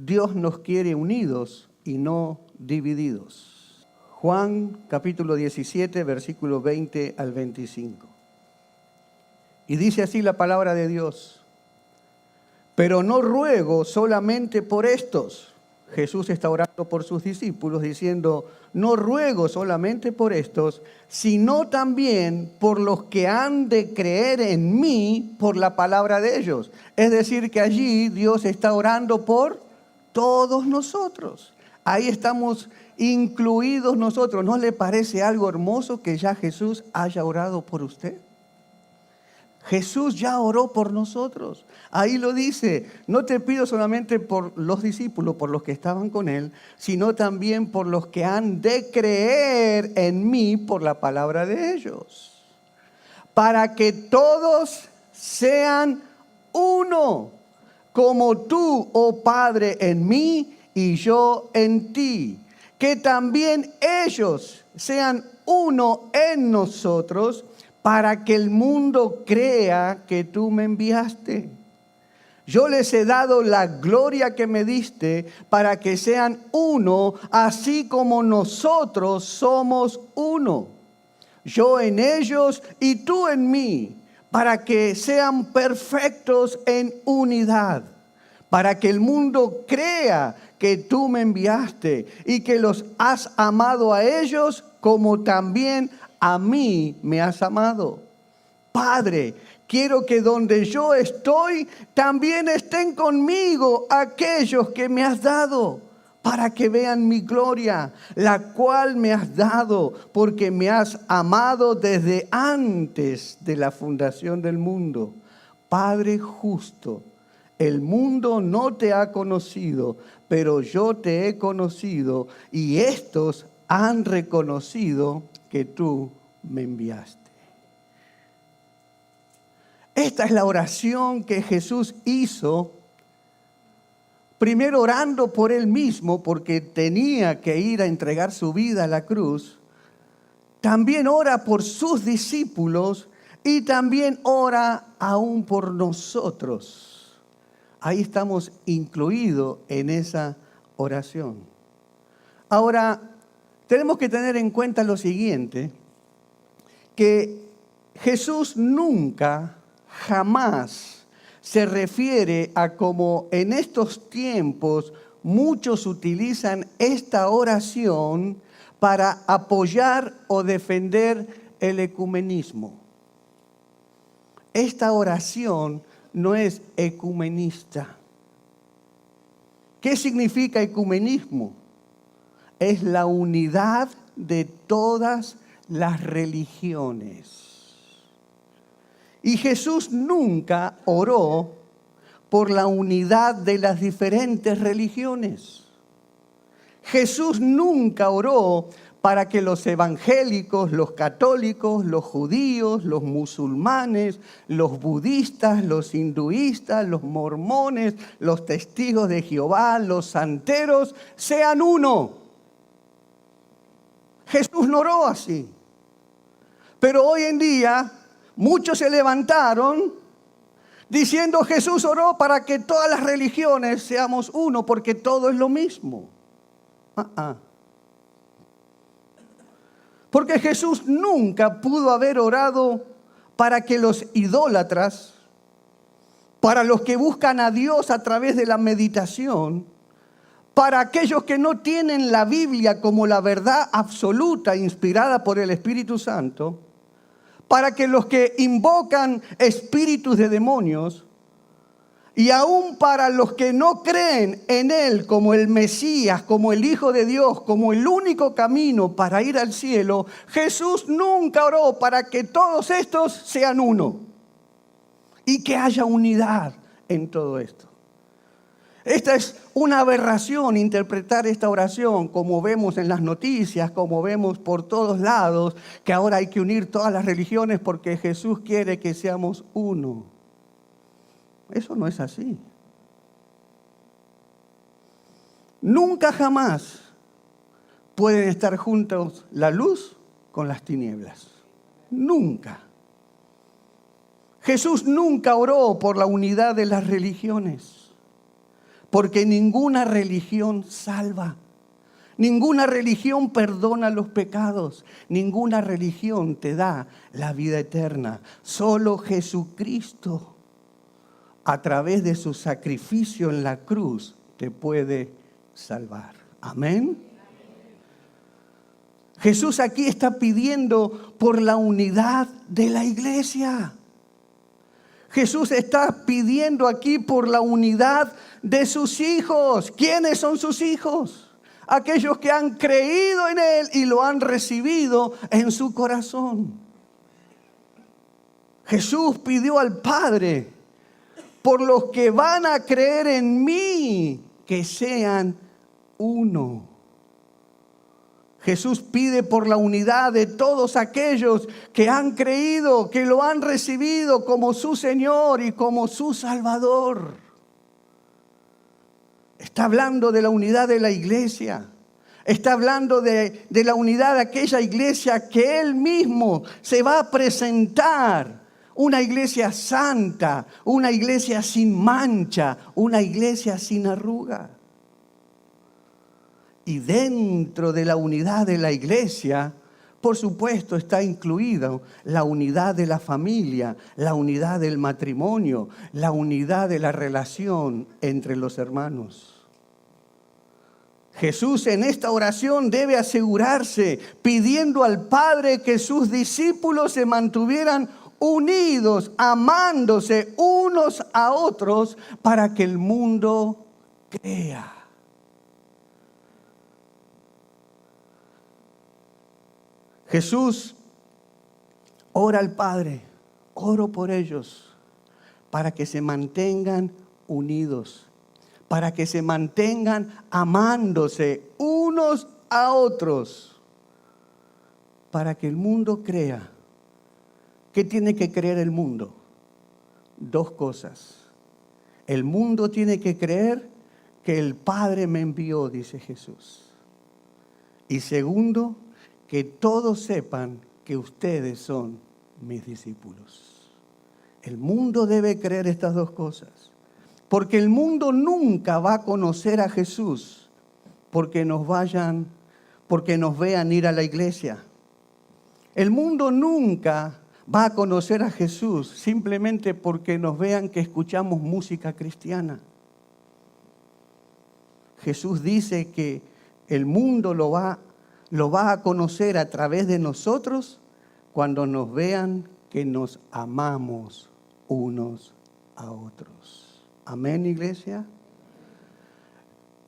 Dios nos quiere unidos y no divididos. Juan capítulo 17, versículo 20 al 25. Y dice así la palabra de Dios: pero no ruego solamente por estos. Jesús está orando por sus discípulos diciendo: no ruego solamente por estos, sino también por los que han de creer en mí por la palabra de ellos. Es decir, que allí Dios está orando por todos nosotros. Ahí estamos incluidos nosotros. ¿No le parece algo hermoso que ya Jesús haya orado por usted? Jesús ya oró por nosotros. Ahí lo dice: no te pido solamente por los discípulos, por los que estaban con él, sino también por los que han de creer en mí por la palabra de ellos, para que todos sean uno, como tú, oh Padre, en mí y yo en ti, que también ellos sean uno en nosotros, para que el mundo crea que tú me enviaste. Yo les he dado la gloria que me diste, para que sean uno, así como nosotros somos uno. Yo en ellos y tú en mí, para que sean perfectos en unidad, para que el mundo crea que tú me enviaste y que los has amado a ellos como también a mí me has amado. Padre, quiero que donde yo estoy, también estén conmigo aquellos que me has dado, para que vean mi gloria, la cual me has dado, porque me has amado desde antes de la fundación del mundo. Padre justo, el mundo no te ha conocido, pero yo te he conocido, y estos han reconocido que tú me enviaste. Esta es la oración que Jesús hizo, primero orando por él mismo, porque tenía que ir a entregar su vida a la cruz. También ora por sus discípulos y también ora aún por nosotros. Ahí estamos incluidos en esa oración. Ahora, tenemos que tener en cuenta lo siguiente, que Jesús nunca, jamás se refiere a como en estos tiempos muchos utilizan esta oración para apoyar o defender el ecumenismo. Esta oración no es ecumenista. ¿Qué significa ecumenismo? Es la unidad de todas las religiones. Y Jesús nunca oró por la unidad de las diferentes religiones. Jesús nunca oró para que los evangélicos, los católicos, los judíos, los musulmanes, los budistas, los hinduistas, los mormones, los testigos de Jehová, los santeros, sean uno. Jesús no oró así. Pero hoy en día muchos se levantaron diciendo: Jesús oró para que todas las religiones seamos uno, porque todo es lo mismo. Porque Jesús nunca pudo haber orado para que los idólatras, para los que buscan a Dios a través de la meditación, para aquellos que no tienen la Biblia como la verdad absoluta inspirada por el Espíritu Santo, para que los que invocan espíritus de demonios, y aún para los que no creen en Él como el Mesías, como el Hijo de Dios, como el único camino para ir al cielo, Jesús nunca oró para que todos estos sean uno y que haya unidad en todo esto. Esta es una aberración, interpretar esta oración como vemos en las noticias, como vemos por todos lados, que ahora hay que unir todas las religiones porque Jesús quiere que seamos uno. Eso no es así. Nunca jamás pueden estar juntos la luz con las tinieblas. Nunca. Jesús nunca oró por la unidad de las religiones. porque ninguna religión salva. Ninguna religión perdona los pecados. Ninguna religión te da la vida eterna. Solo Jesucristo, a través de su sacrificio en la cruz, te puede salvar. Amén. Jesús aquí está pidiendo por la unidad de la iglesia. Jesús está pidiendo aquí por la unidad de sus hijos. ¿Quiénes son sus hijos? Aquellos que han creído en Él y lo han recibido en su corazón. Jesús pidió al Padre por los que van a creer en mí, que sean uno. Jesús pide por la unidad de todos aquellos que han creído, que lo han recibido como su Señor y como su Salvador. Está hablando de la unidad de la iglesia. Está hablando de la unidad de aquella iglesia que Él mismo se va a presentar. Una iglesia santa, una iglesia sin mancha, una iglesia sin arruga. Y dentro de la unidad de la iglesia, por supuesto, está incluida la unidad de la familia, la unidad del matrimonio, la unidad de la relación entre los hermanos. Jesús en esta oración debe asegurarse, pidiendo al Padre que sus discípulos se mantuvieran unidos, amándose unos a otros para que el mundo crea. Jesús ora al Padre, oro por ellos, para que se mantengan unidos, para que se mantengan amándose unos a otros, para que el mundo crea. ¿Qué tiene que creer el mundo? Dos cosas. El mundo tiene que creer que el Padre me envió, dice Jesús. Y segundo, que todos sepan que ustedes son mis discípulos. El mundo debe creer estas dos cosas. Porque el mundo nunca va a conocer a Jesús porque nos vean ir a la iglesia. El mundo nunca va a conocer a Jesús simplemente porque nos vean que escuchamos música cristiana. Jesús dice que el mundo lo va a conocer a través de nosotros cuando nos vean que nos amamos unos a otros. Amén, iglesia.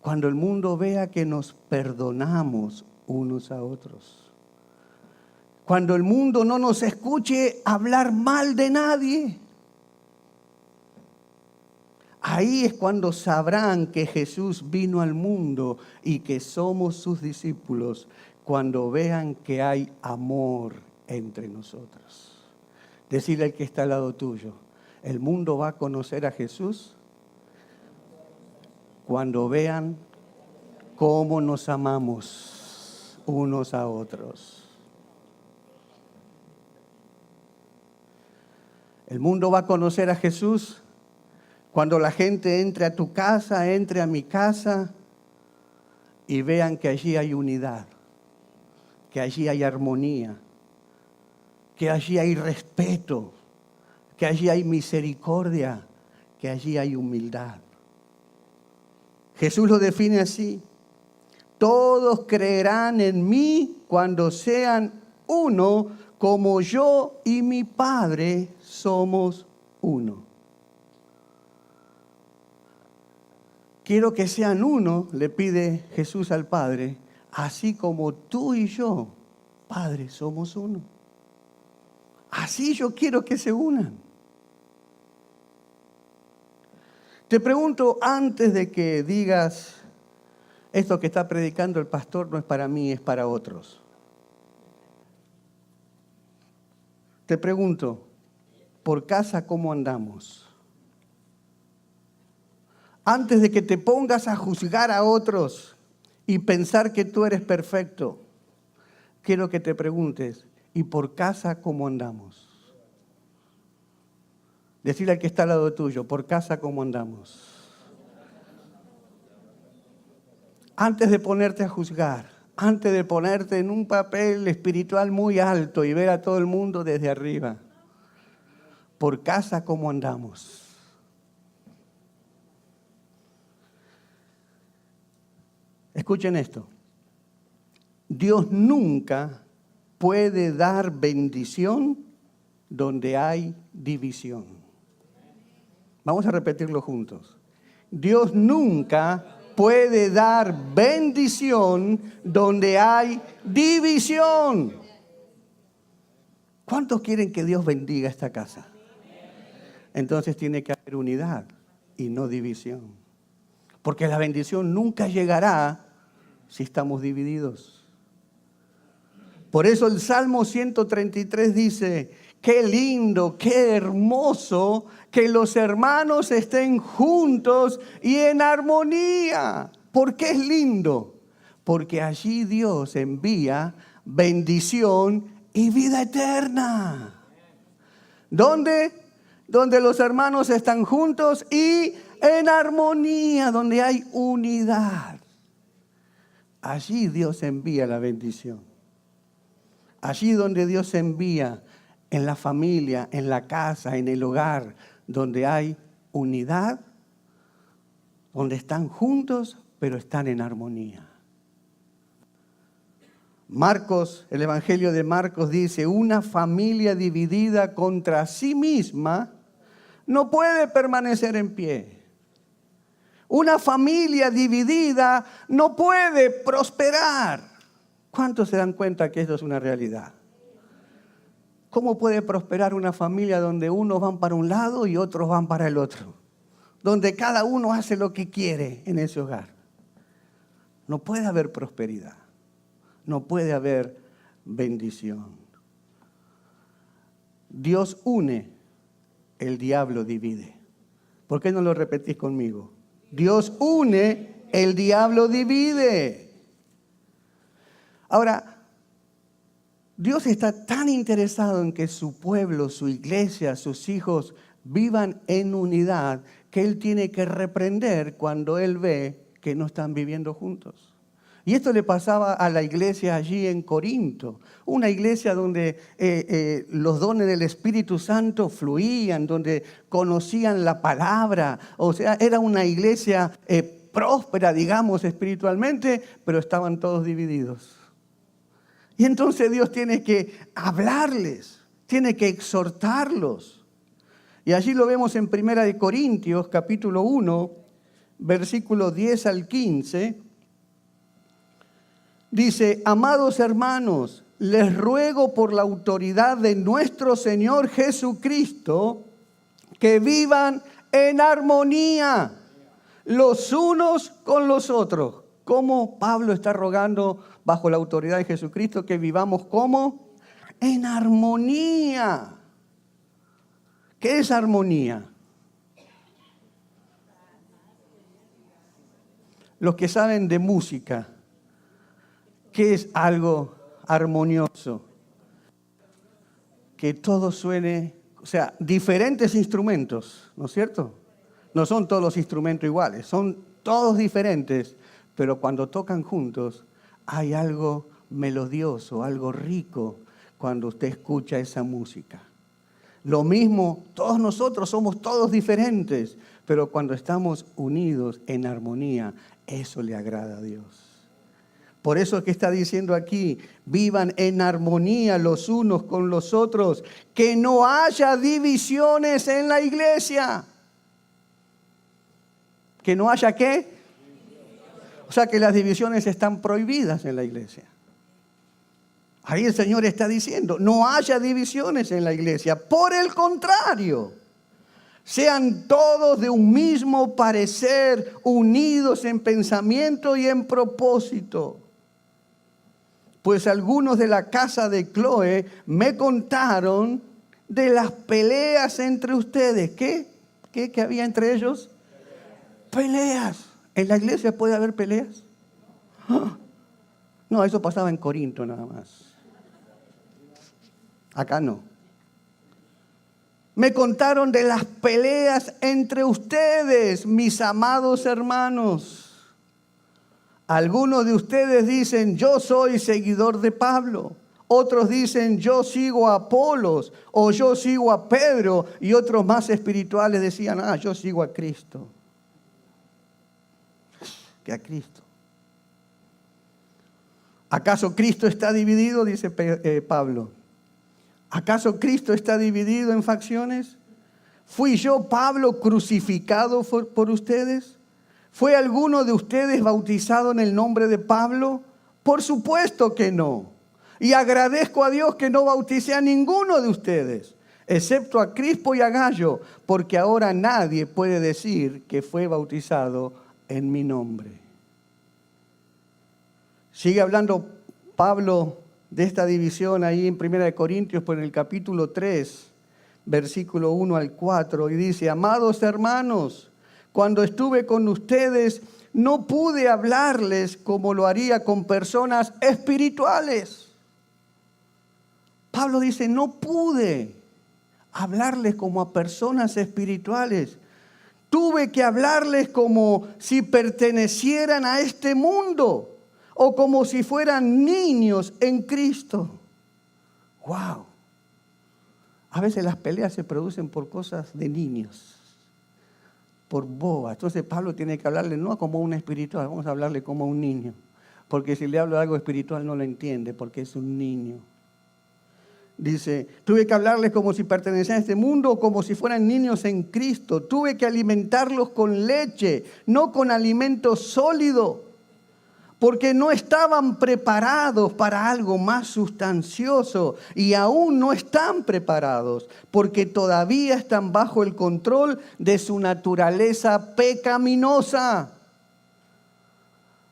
Cuando el mundo vea que nos perdonamos unos a otros. Cuando el mundo no nos escuche hablar mal de nadie. Ahí es cuando sabrán que Jesús vino al mundo y que somos sus discípulos, cuando vean que hay amor entre nosotros. Decirle al que está al lado tuyo, el mundo va a conocer a Jesús cuando vean cómo nos amamos unos a otros. El mundo va a conocer a Jesús cuando la gente entre a tu casa, entre a mi casa y vean que allí hay unidad, que allí hay armonía, que allí hay respeto, que allí hay misericordia, que allí hay humildad. Jesús lo define así: todos creerán en mí cuando sean uno, como yo y mi Padre somos uno. Quiero que sean uno, le pide Jesús al Padre, así como tú y yo, Padre, somos uno. Así yo quiero que se unan. Te pregunto, antes de que digas, esto que está predicando el pastor no es para mí, es para otros. Te pregunto, por casa, ¿cómo andamos? Antes de que te pongas a juzgar a otros y pensar que tú eres perfecto, quiero que te preguntes, ¿y por casa cómo andamos? Decirle al que está al lado tuyo, por casa cómo andamos. antes de ponerte a juzgar, antes de ponerte en un papel espiritual muy alto y ver a todo el mundo desde arriba, por casa cómo andamos. Escuchen esto. Dios nunca puede dar bendición donde hay división. Vamos a repetirlo juntos. Dios nunca puede dar bendición donde hay división. ¿Cuántos quieren que Dios bendiga esta casa? Entonces tiene que haber unidad y no división. Porque la bendición nunca llegará si estamos divididos. Por eso el Salmo 133 dice, qué lindo, qué hermoso que los hermanos estén juntos y en armonía. ¿Por qué es lindo? Porque allí Dios envía bendición y vida eterna. ¿Dónde? Donde los hermanos están juntos y en armonía, donde hay unidad. Allí Dios envía la bendición. Allí donde Dios envía, en la familia, en la casa, en el hogar, donde hay unidad, donde están juntos, pero están en armonía. Marcos, el Evangelio de Marcos dice, una familia dividida contra sí misma no puede permanecer en pie. Una familia dividida no puede prosperar. ¿Cuántos se dan cuenta que esto es una realidad? ¿Cómo puede prosperar una familia donde unos van para un lado y otros van para el otro? Donde cada uno hace lo que quiere en ese hogar. No puede haber prosperidad. No puede haber bendición. Dios une, el diablo divide. ¿Por qué no lo repetís conmigo? Dios une, el diablo divide. Ahora, Dios está tan interesado en que su pueblo, su iglesia, sus hijos vivan en unidad, que Él tiene que reprender cuando Él ve que no están viviendo juntos. Y esto le pasaba a la iglesia allí en Corinto, una iglesia donde los dones del Espíritu Santo fluían, donde conocían la palabra. O sea, era una iglesia próspera, digamos, espiritualmente, pero estaban todos divididos. Y entonces Dios tiene que hablarles, tiene que exhortarlos. Y allí lo vemos en 1 Corintios, capítulo 1, versículos 10 al 15. Dice, amados hermanos, les ruego por la autoridad de nuestro Señor Jesucristo que vivan en armonía los unos con los otros. ¿Cómo Pablo está rogando bajo la autoridad de Jesucristo que vivamos como? En armonía. ¿Qué es armonía? Los que saben de música, ¿qué es algo armonioso? Que todo suene, o sea, diferentes instrumentos, ¿no es cierto? No son todos los instrumentos iguales, son todos diferentes, pero cuando tocan juntos hay algo melodioso, algo rico cuando usted escucha esa música. Lo mismo, todos nosotros somos todos diferentes, pero cuando estamos unidos en armonía, eso le agrada a Dios. Por eso es que está diciendo aquí, vivan en armonía los unos con los otros, que no haya divisiones en la iglesia. ¿Que no haya qué? O sea que las divisiones están prohibidas en la iglesia. Ahí el Señor está diciendo, no haya divisiones en la iglesia. Por el contrario, sean todos de un mismo parecer, unidos en pensamiento y en propósito. Pues algunos de la casa de Cloé me contaron de las peleas entre ustedes. ¿Qué había entre ellos? Peleas. ¿En la iglesia puede haber peleas? No, eso pasaba en Corinto nada más. Acá no. Me contaron de las peleas entre ustedes, mis amados hermanos. Algunos de ustedes dicen, yo soy seguidor de Pablo. Otros dicen, yo sigo a Apolos o yo sigo a Pedro. Y otros más espirituales decían, yo sigo a Cristo. Que a Cristo. ¿Acaso Cristo está dividido? Dice Pablo. ¿Acaso Cristo está dividido en facciones? ¿Fui yo, Pablo, crucificado por ustedes? ¿Fue alguno de ustedes bautizado en el nombre de Pablo? Por supuesto que no. Y agradezco a Dios que no bauticé a ninguno de ustedes, excepto a Crispo y a Gayo, porque ahora nadie puede decir que fue bautizado en mi nombre. Sigue hablando Pablo de esta división ahí en 1 Corintios, por el capítulo 3, versículo 1 al 4, y dice, amados hermanos, cuando estuve con ustedes, no pude hablarles como lo haría con personas espirituales. Pablo dice, no pude hablarles como a personas espirituales. Tuve que hablarles como si pertenecieran a este mundo o como si fueran niños en Cristo. ¡Wow! A veces las peleas se producen por cosas de niños, por bobas. Entonces Pablo tiene que hablarle no como a un espiritual, vamos a hablarle como a un niño. Porque si le hablo de algo espiritual no lo entiende, porque es un niño. Dice, tuve que hablarles como si pertenecieran a este mundo o como si fueran niños en Cristo. Tuve que alimentarlos con leche, no con alimento sólido, porque no estaban preparados para algo más sustancioso y aún no están preparados, porque todavía están bajo el control de su naturaleza pecaminosa.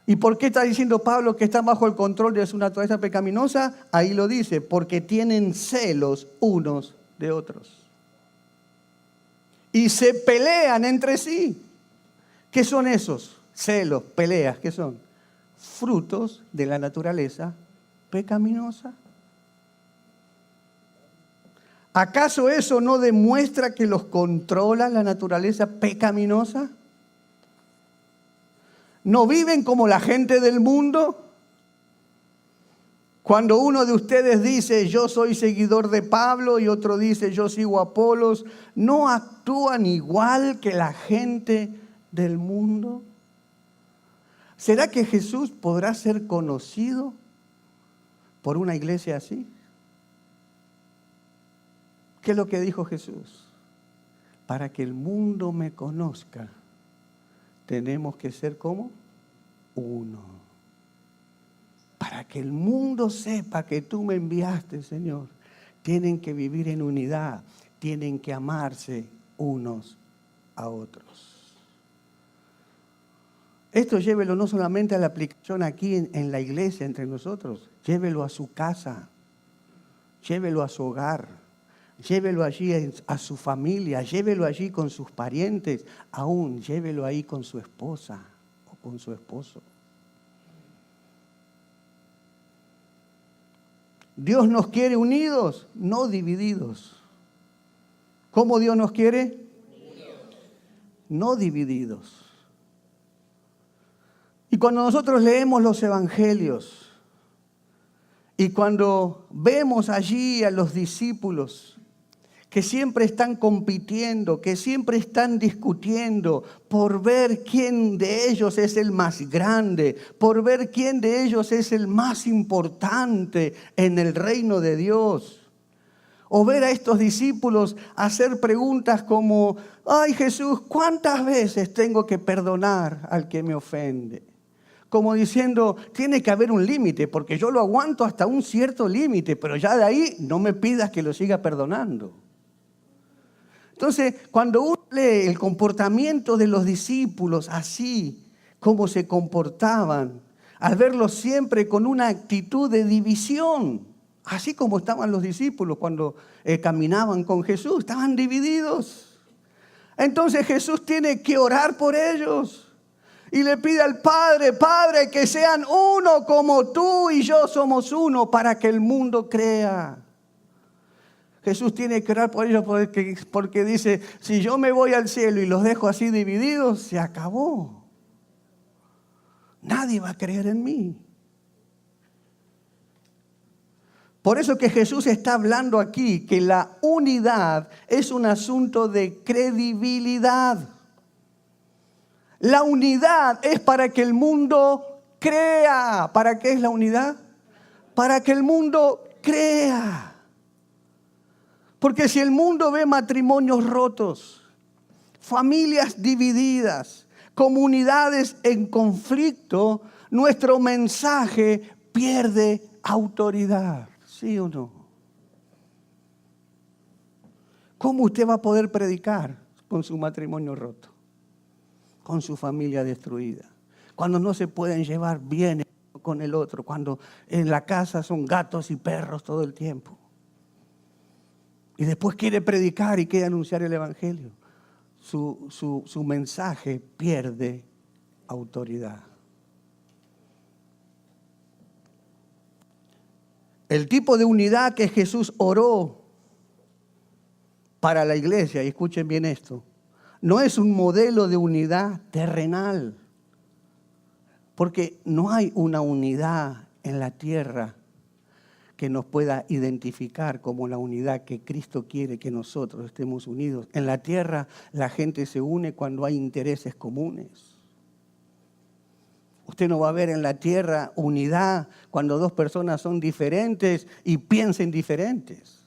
¿Y por qué está diciendo Pablo que están bajo el control de su naturaleza pecaminosa? Ahí lo dice, porque tienen celos unos de otros. Y se pelean entre sí. ¿Qué son esos celos, peleas? ¿Qué son? Frutos de la naturaleza pecaminosa. ¿Acaso eso no demuestra que los controla la naturaleza pecaminosa? ¿No viven como la gente del mundo? Cuando uno de ustedes dice, yo soy seguidor de Pablo, y otro dice, yo sigo a Apolos, ¿no actúan igual que la gente del mundo? ¿Será que Jesús podrá ser conocido por una iglesia así? ¿Qué es lo que dijo Jesús? Para que el mundo me conozca, tenemos que ser como uno. Para que el mundo sepa que tú me enviaste, Señor, tienen que vivir en unidad, tienen que amarse unos a otros. Esto llévelo no solamente a la aplicación aquí en la iglesia entre nosotros, llévelo a su casa, llévelo a su hogar, llévelo allí a su familia, llévelo allí con sus parientes, aún llévelo ahí con su esposa o con su esposo. Dios nos quiere unidos, no divididos. ¿Cómo Dios nos quiere? No divididos. Y cuando nosotros leemos los evangelios y cuando vemos allí a los discípulos que siempre están compitiendo, que siempre están discutiendo por ver quién de ellos es el más grande, por ver quién de ellos es el más importante en el reino de Dios. O ver a estos discípulos hacer preguntas como, ay Jesús, ¿cuántas veces tengo que perdonar al que me ofende? Como diciendo, tiene que haber un límite, porque yo lo aguanto hasta un cierto límite, pero ya de ahí no me pidas que lo siga perdonando. Entonces, cuando uno lee el comportamiento de los discípulos así, cómo se comportaban, al verlos siempre con una actitud de división, así como estaban los discípulos cuando caminaban con Jesús, estaban divididos. Entonces Jesús tiene que orar por ellos y le pide al Padre, Padre, que sean uno como tú y yo somos uno para que el mundo crea. Jesús tiene que orar por ellos porque dice, si yo me voy al cielo y los dejo así divididos, se acabó. nadie va a creer en mí. Por eso que Jesús está hablando aquí que la unidad es un asunto de credibilidad. La unidad es para que el mundo crea. ¿Para qué es la unidad? Para que el mundo crea. Porque si el mundo ve matrimonios rotos, familias divididas, comunidades en conflicto, nuestro mensaje pierde autoridad. ¿Sí o no? ¿Cómo usted va a poder predicar con su matrimonio roto? Con su familia destruida. Cuando no se pueden llevar bien con el otro. Cuando en la casa son gatos y perros todo el tiempo. Y después quiere predicar y quiere anunciar el evangelio. Su mensaje pierde autoridad. El tipo de unidad que Jesús oró para la iglesia, y escuchen bien esto, no es un modelo de unidad terrenal, porque no hay una unidad en la tierra que nos pueda identificar como la unidad que Cristo quiere que nosotros estemos unidos. En la tierra la gente se une cuando hay intereses comunes. Usted no va a ver en la tierra unidad cuando dos personas son diferentes y piensen diferentes.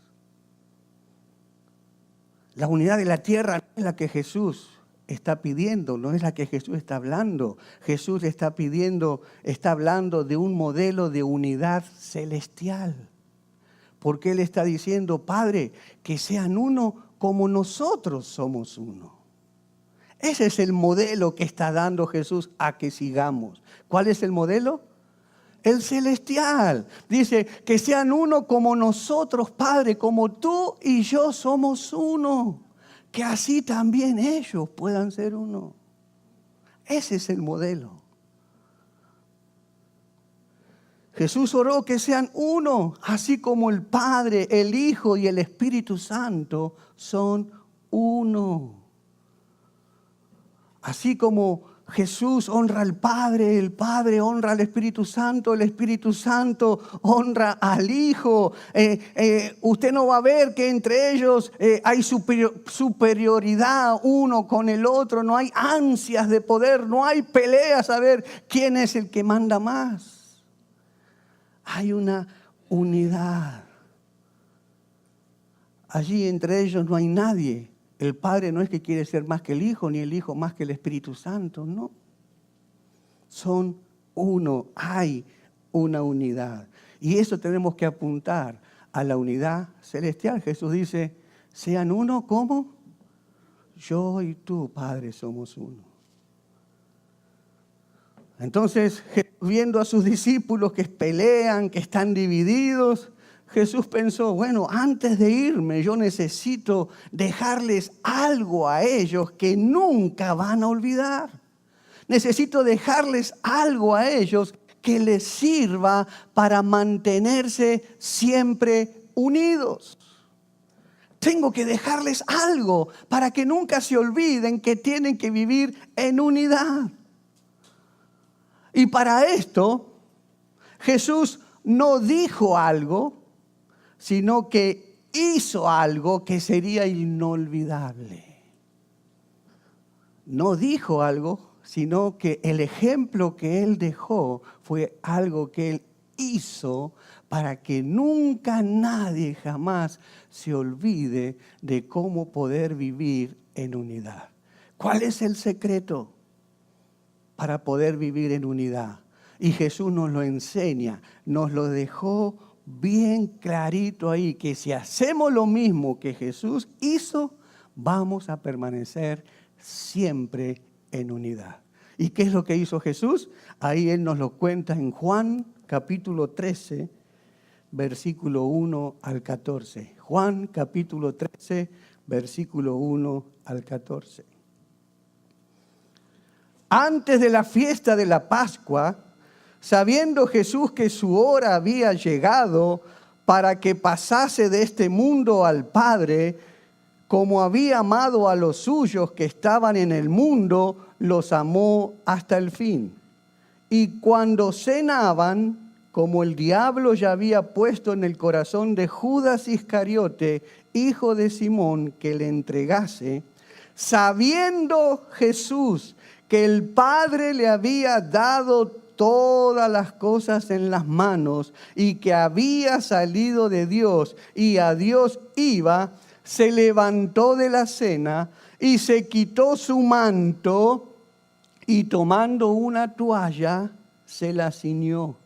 La unidad de la tierra no es la que Jesús está pidiendo, no es la que Jesús está hablando. Jesús está hablando de un modelo de unidad celestial. Porque Él está diciendo, Padre, que sean uno como nosotros somos uno. Ese es el modelo que está dando Jesús a que sigamos. ¿Cuál es el modelo? El celestial. Dice que sean uno como nosotros, Padre, como tú y yo somos uno. Que así también ellos puedan ser uno. Ese es el modelo. Jesús oró que sean uno, así como el Padre, el Hijo y el Espíritu Santo son uno. Así como Jesús honra al Padre, el Padre honra al Espíritu Santo, el Espíritu Santo honra al Hijo. Usted no va a ver que entre ellos hay superioridad uno con el otro, no hay ansias de poder, no hay peleas a ver quién es el que manda más. Hay una unidad. Allí entre ellos no hay nadie. El Padre no es que quiere ser más que el Hijo, ni el Hijo más que el Espíritu Santo, no. Son uno, hay una unidad. Y eso tenemos que apuntar a la unidad celestial. Jesús dice, sean uno como yo y tú, Padre, somos uno. Entonces, viendo a sus discípulos que pelean, que están divididos, Jesús pensó, bueno, antes de irme yo necesito dejarles algo a ellos que nunca van a olvidar. Necesito dejarles algo a ellos que les sirva para mantenerse siempre unidos. Tengo que dejarles algo para que nunca se olviden que tienen que vivir en unidad. Y para esto, Jesús no dijo algo, sino que hizo algo que sería inolvidable. No dijo algo, sino que el ejemplo que Él dejó fue algo que Él hizo para que nunca nadie jamás se olvide de cómo poder vivir en unidad. ¿Cuál es el secreto para poder vivir en unidad? Y Jesús nos lo enseña, nos lo dejó bien clarito ahí, que si hacemos lo mismo que Jesús hizo, vamos a permanecer siempre en unidad. ¿Y qué es lo que hizo Jesús? Ahí Él nos lo cuenta en Juan capítulo 13, versículo 1 al 14. Juan capítulo 13, versículo 1 al 14. Antes de la fiesta de la Pascua, sabiendo Jesús que su hora había llegado para que pasase de este mundo al Padre, como había amado a los suyos que estaban en el mundo, los amó hasta el fin. Y cuando cenaban, como el diablo ya había puesto en el corazón de Judas Iscariote, hijo de Simón, que le entregase, sabiendo Jesús que el Padre le había dado todas las cosas en las manos y que había salido de Dios y a Dios iba, se levantó de la cena y se quitó su manto y tomando una toalla se la ciñó.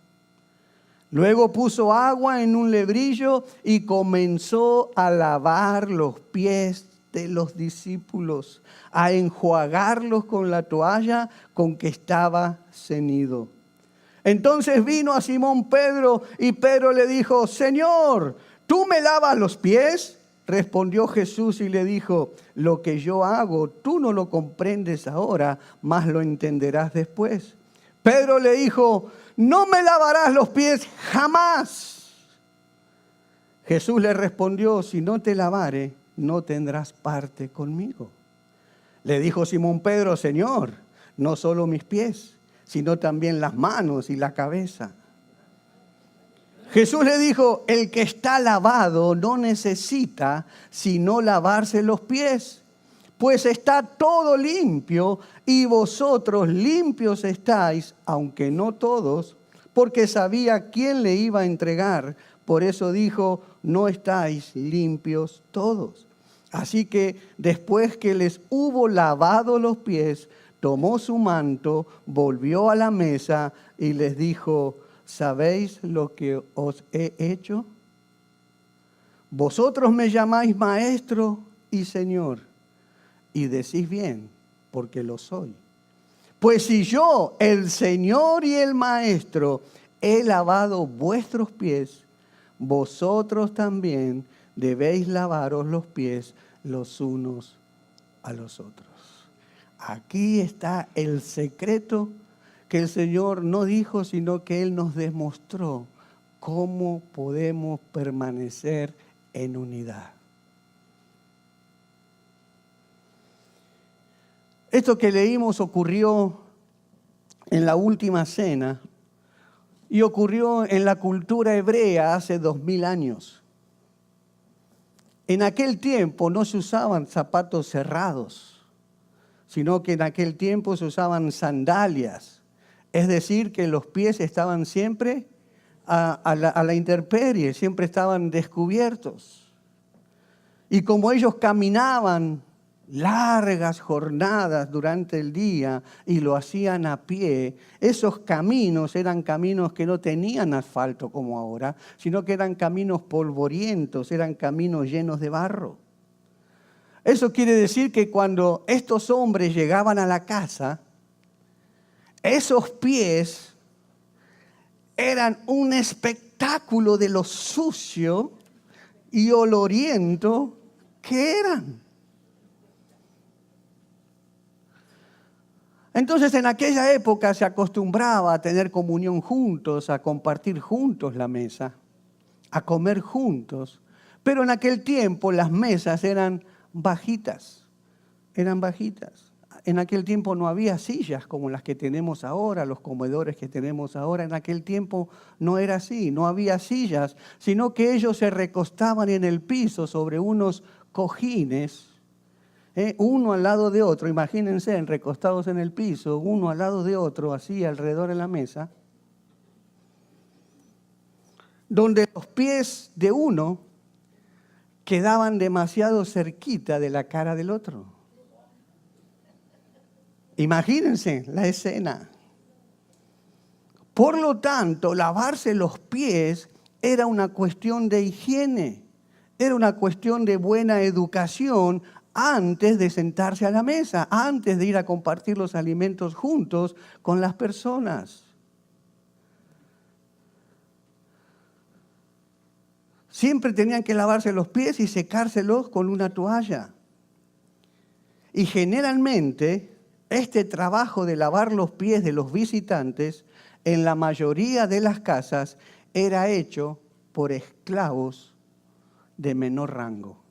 Luego puso agua en un lebrillo y comenzó a lavar los pies de los discípulos, a enjuagarlos con la toalla con que estaba ceñido. Entonces vino a Simón Pedro y Pedro le dijo: Señor, ¿tú me lavas los pies? Respondió Jesús y le dijo: lo que yo hago tú no lo comprendes ahora, mas lo entenderás después. Pedro le dijo: no me lavarás los pies jamás. Jesús le respondió: si no te lavare, no tendrás parte conmigo. Le dijo Simón Pedro: Señor, no solo mis pies, sino también las manos y la cabeza. Jesús le dijo: el que está lavado no necesita sino lavarse los pies, pues está todo limpio y vosotros limpios estáis, aunque no todos, porque sabía quién le iba a entregar. Por eso dijo: no estáis limpios todos. Así que después que les hubo lavado los pies, tomó su manto, volvió a la mesa y les dijo: ¿sabéis lo que os he hecho? Vosotros me llamáis maestro y señor, y decís bien, porque lo soy. Pues si yo, el Señor y el Maestro, he lavado vuestros pies, vosotros también debéis lavaros los pies los unos a los otros. Aquí está el secreto que el Señor no dijo, sino que Él nos demostró cómo podemos permanecer en unidad. Esto que leímos ocurrió en la última cena y ocurrió en la cultura hebrea hace 2000 años. En aquel tiempo no se usaban zapatos cerrados, sino que en aquel tiempo se usaban sandalias. Es decir, que los pies estaban siempre a la intemperie, siempre estaban descubiertos. Y como ellos caminaban largas jornadas durante el día y lo hacían a pie, esos caminos eran caminos que no tenían asfalto como ahora, sino que eran caminos polvorientos, eran caminos llenos de barro. Eso quiere decir que cuando estos hombres llegaban a la casa, esos pies eran un espectáculo de lo sucio y oloriento que eran. Entonces en aquella época se acostumbraba a tener comunión juntos, a compartir juntos la mesa, a comer juntos. Pero en aquel tiempo las mesas eran bajitas, En aquel tiempo no había sillas como las que tenemos ahora, los comedores que tenemos ahora. En aquel tiempo no era así, no había sillas, sino que ellos se recostaban en el piso sobre unos cojines, uno al lado de otro. Imagínense, recostados en el piso, uno al lado de otro, así alrededor de la mesa, donde los pies de uno quedaban demasiado cerquita de la cara del otro. Imagínense la escena. Por lo tanto, lavarse los pies era una cuestión de higiene, era una cuestión de buena educación antes de sentarse a la mesa, antes de ir a compartir los alimentos juntos con las personas. Siempre tenían que lavarse los pies y secárselos con una toalla. Y generalmente este trabajo de lavar los pies de los visitantes en la mayoría de las casas era hecho por esclavos de menor rango.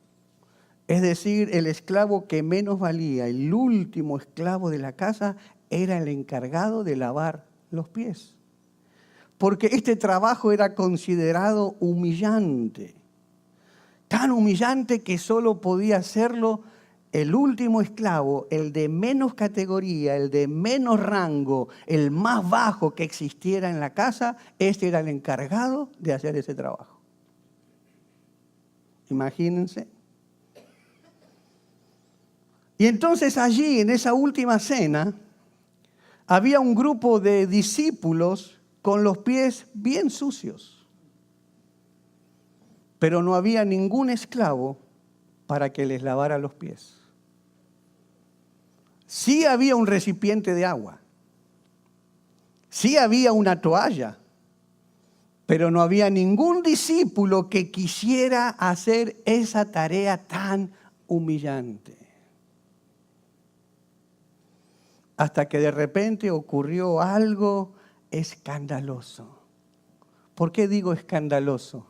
Es decir, el esclavo que menos valía, el último esclavo de la casa, era el encargado de lavar los pies. Porque este trabajo era considerado humillante. Tan humillante que solo podía hacerlo el último esclavo, el de menos categoría, el de menos rango, el más bajo que existiera en la casa. Este era el encargado de hacer ese trabajo. Imagínense. Y entonces allí, en esa última cena, había un grupo de discípulos con los pies bien sucios. Pero no había ningún esclavo para que les lavara los pies. Sí había un recipiente de agua. Sí había una toalla. Pero no había ningún discípulo que quisiera hacer esa tarea tan humillante. Hasta que de repente ocurrió algo escandaloso. ¿Por qué digo escandaloso?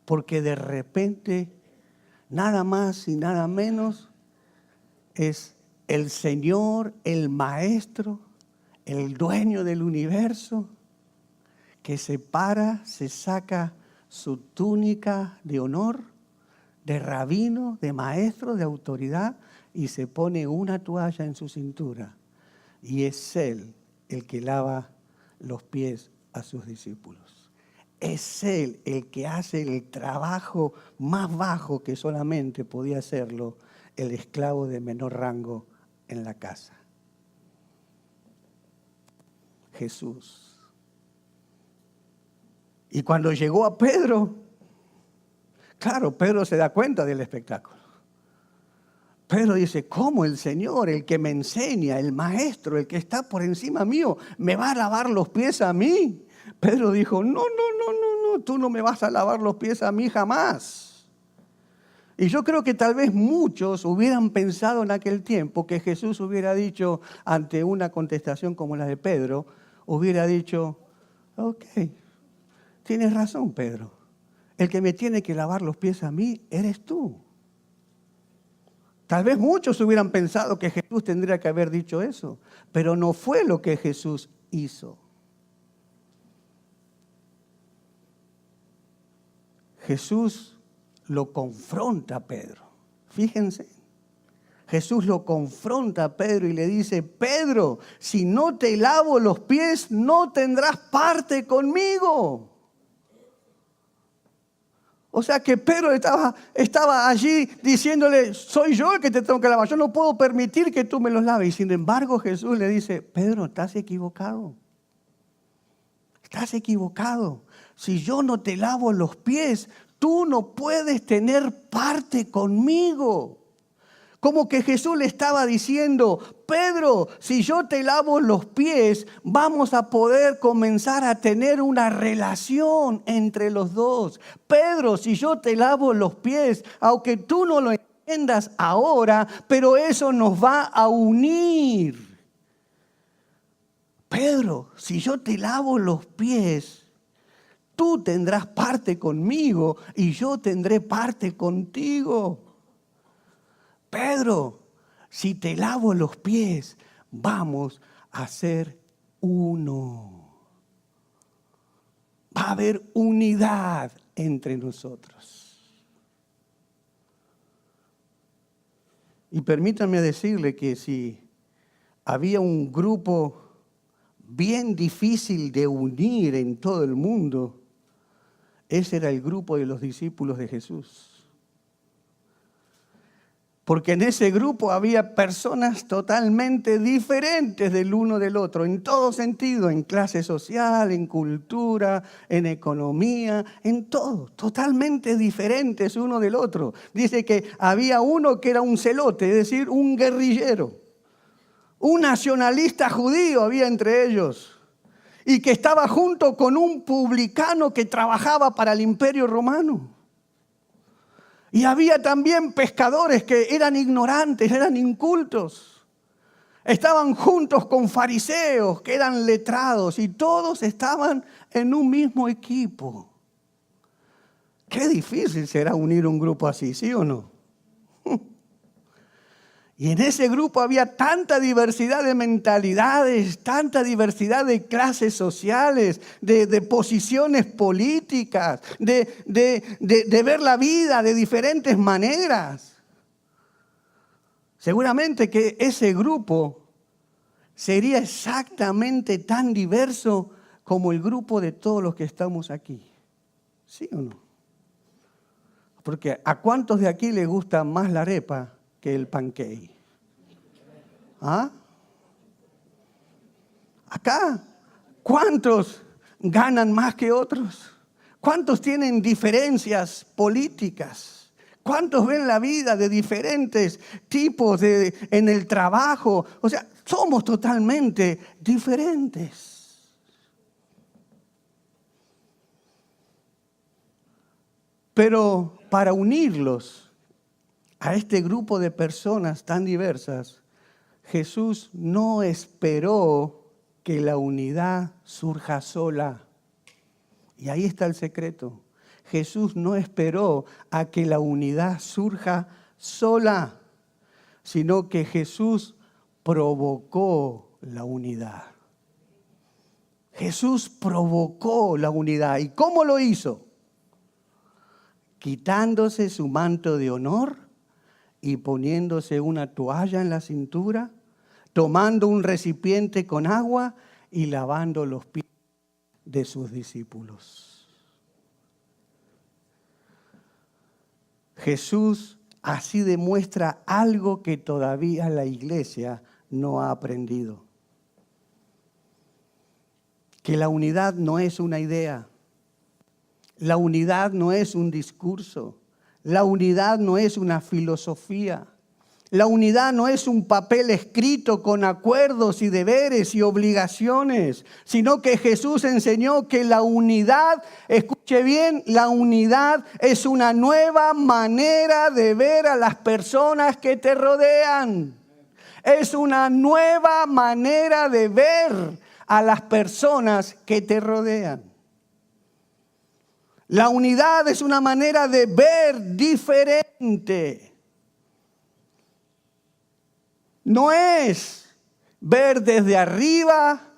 Porque de repente, nada más y nada menos, es el Señor, el Maestro, el dueño del universo, que se para, se saca su túnica de honor, de rabino, de maestro, de autoridad, y se pone una toalla en su cintura. Y es Él el que lava los pies a sus discípulos. Es Él el que hace el trabajo más bajo que solamente podía hacerlo el esclavo de menor rango en la casa. Jesús. Y cuando llegó a Pedro, claro, Pedro se da cuenta del espectáculo. Pedro dice, ¿cómo el Señor, el que me enseña, el Maestro, el que está por encima mío, me va a lavar los pies a mí? Pedro dijo, no, tú no me vas a lavar los pies a mí jamás. Y yo creo que tal vez muchos hubieran pensado en aquel tiempo que Jesús hubiera dicho, ante una contestación como la de Pedro, hubiera dicho, ok, tienes razón, Pedro. El que me tiene que lavar los pies a mí eres tú. Tal vez muchos hubieran pensado que Jesús tendría que haber dicho eso, pero no fue lo que Jesús hizo. Jesús lo confronta a Pedro. Fíjense, Jesús lo confronta a Pedro y le dice, Pedro, si no te lavo los pies, no tendrás parte conmigo. O sea que Pedro estaba allí diciéndole, soy yo el que te tengo que lavar, yo no puedo permitir que tú me los laves. Y sin embargo Jesús le dice, Pedro, estás equivocado. Estás equivocado. Si yo no te lavo los pies, tú no puedes tener parte conmigo. Como que Jesús le estaba diciendo, Pedro, si yo te lavo los pies, vamos a poder comenzar a tener una relación entre los dos. Pedro, si yo te lavo los pies, aunque tú no lo entiendas ahora, pero eso nos va a unir. Pedro, si yo te lavo los pies, tú tendrás parte conmigo y yo tendré parte contigo. Pedro, si te lavo los pies, vamos a ser uno. Va a haber unidad entre nosotros. Y permítame decirle que si había un grupo bien difícil de unir en todo el mundo, ese era el grupo de los discípulos de Jesús. Porque en ese grupo había personas totalmente diferentes del uno del otro, en todo sentido, en clase social, en cultura, en economía, en todo, totalmente diferentes uno del otro. Dice que había uno que era un celote, es decir, un guerrillero, un nacionalista judío había entre ellos, y que estaba junto con un publicano que trabajaba para el Imperio Romano. Y había también pescadores que eran ignorantes, eran incultos. Estaban juntos con fariseos que eran letrados y todos estaban en un mismo equipo. Qué difícil será unir un grupo así, ¿sí o no? Y en ese grupo había tanta diversidad de mentalidades, tanta diversidad de clases sociales, de posiciones políticas, de ver la vida de diferentes maneras. Seguramente que ese grupo sería exactamente tan diverso como el grupo de todos los que estamos aquí. ¿Sí o no? Porque ¿a cuántos de aquí les gusta más la arepa que el pancake? ¿Ah? Acá, ¿cuántos ganan más que otros? ¿Cuántos tienen diferencias políticas? ¿Cuántos ven la vida de diferentes tipos en el trabajo? O sea, somos totalmente diferentes. Pero para unirlos a este grupo de personas tan diversas, Jesús no esperó que la unidad surja sola. Y ahí está el secreto. Jesús no esperó a que la unidad surja sola, sino que Jesús provocó la unidad. Jesús provocó la unidad. ¿Y cómo lo hizo? Quitándose su manto de honor y poniéndose una toalla en la cintura, tomando un recipiente con agua y lavando los pies de sus discípulos. Jesús así demuestra algo que todavía la iglesia no ha aprendido. Que la unidad no es una idea. La unidad no es un discurso. La unidad no es una filosofía. La unidad no es un papel escrito con acuerdos y deberes y obligaciones, sino que Jesús enseñó que la unidad, escuche bien, la unidad es una nueva manera de ver a las personas que te rodean. Es una nueva manera de ver a las personas que te rodean. La unidad es una manera de ver diferente. No es ver desde arriba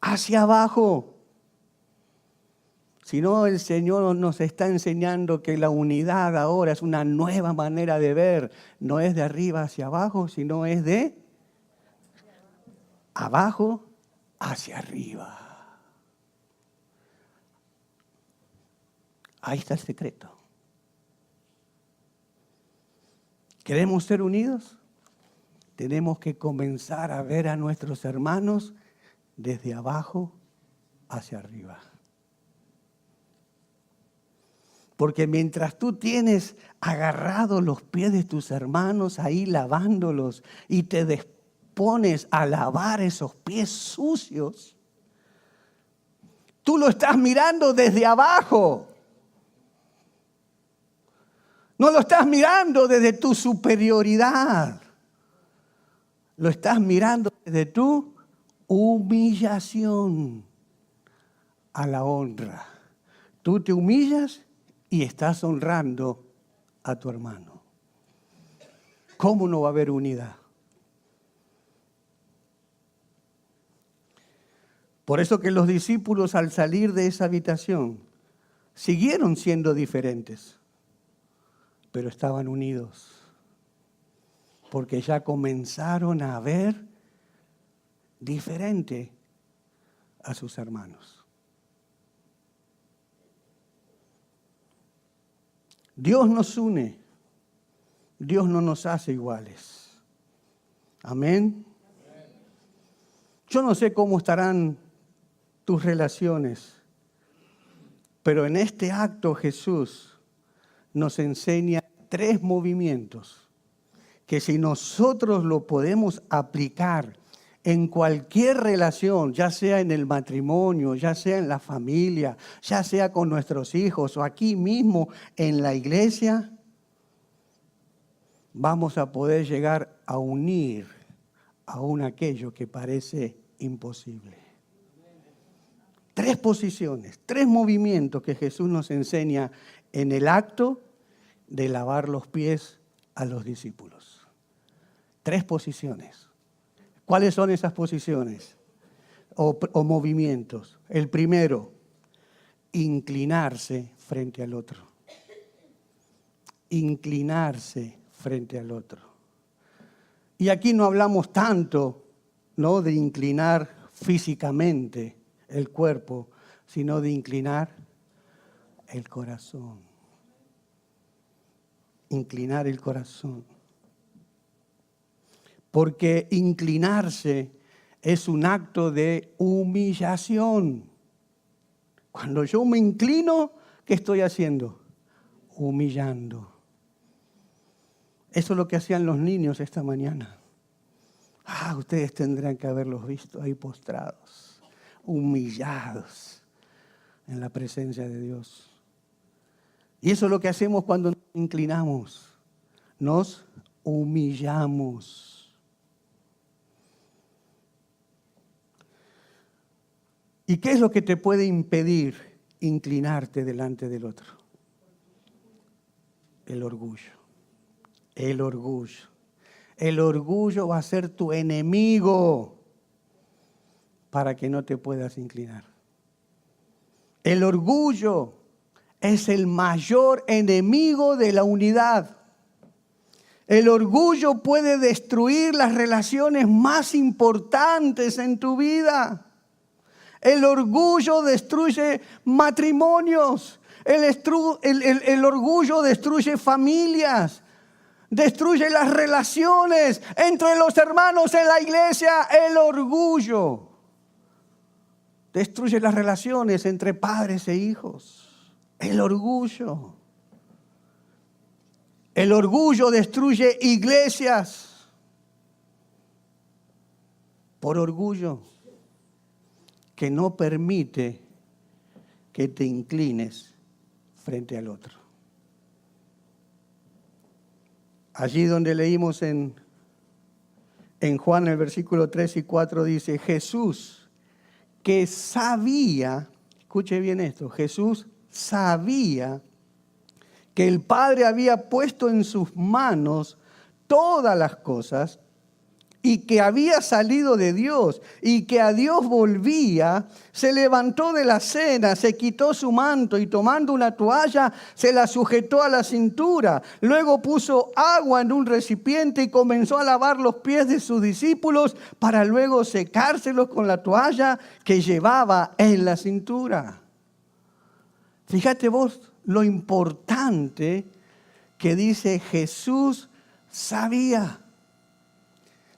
hacia abajo, sino el Señor nos está enseñando que la unidad ahora es una nueva manera de ver. No es de arriba hacia abajo, sino es de abajo hacia arriba. Ahí está el secreto. ¿Queremos ser unidos? Tenemos que comenzar a ver a nuestros hermanos desde abajo hacia arriba. Porque mientras tú tienes agarrados los pies de tus hermanos ahí lavándolos y te dispones a lavar esos pies sucios, tú lo estás mirando desde abajo. No lo estás mirando desde tu superioridad. Lo estás mirando desde tu humillación a la honra. Tú te humillas y estás honrando a tu hermano. ¿Cómo no va a haber unidad? Por eso que los discípulos al salir de esa habitación siguieron siendo diferentes, pero estaban unidos. Porque ya comenzaron a ver diferente a sus hermanos. Dios nos une, Dios no nos hace iguales. Amén. Yo no sé cómo estarán tus relaciones, pero en este acto Jesús nos enseña 3 movimientos que si nosotros lo podemos aplicar en cualquier relación, ya sea en el matrimonio, ya sea en la familia, ya sea con nuestros hijos o aquí mismo en la iglesia, vamos a poder llegar a unir aún aquello que parece imposible. 3 posiciones, 3 movimientos que Jesús nos enseña en el acto de lavar los pies a los discípulos. 3 posiciones. ¿Cuáles son esas posiciones o movimientos? El primero, inclinarse frente al otro. Inclinarse frente al otro. Y aquí no hablamos tanto, ¿no?, de inclinar físicamente el cuerpo, sino de inclinar el corazón. Inclinar el corazón. Porque inclinarse es un acto de humillación. Cuando yo me inclino, ¿qué estoy haciendo? Humillando. Eso es lo que hacían los niños esta mañana. Ustedes tendrán que haberlos visto ahí postrados, humillados en la presencia de Dios. Y eso es lo que hacemos cuando nos inclinamos. Nos humillamos. ¿Y qué es lo que te puede impedir inclinarte delante del otro? El orgullo. El orgullo. El orgullo va a ser tu enemigo para que no te puedas inclinar. El orgullo es el mayor enemigo de la unidad. El orgullo puede destruir las relaciones más importantes en tu vida. El orgullo destruye matrimonios. El orgullo destruye familias. Destruye las relaciones entre los hermanos en la iglesia. El orgullo destruye las relaciones entre padres e hijos. El orgullo. El orgullo destruye iglesias por orgullo que no permite que te inclines frente al otro. Allí donde leímos en Juan, el versículo 3 y 4, dice, Jesús, que sabía, escuche bien esto, Jesús sabía que el Padre había puesto en sus manos todas las cosas y que había salido de Dios y que a Dios volvía, se levantó de la cena, se quitó su manto y tomando una toalla se la sujetó a la cintura. Luego puso agua en un recipiente y comenzó a lavar los pies de sus discípulos para luego secárselos con la toalla que llevaba en la cintura. Fíjate vos lo importante que dice Jesús sabía.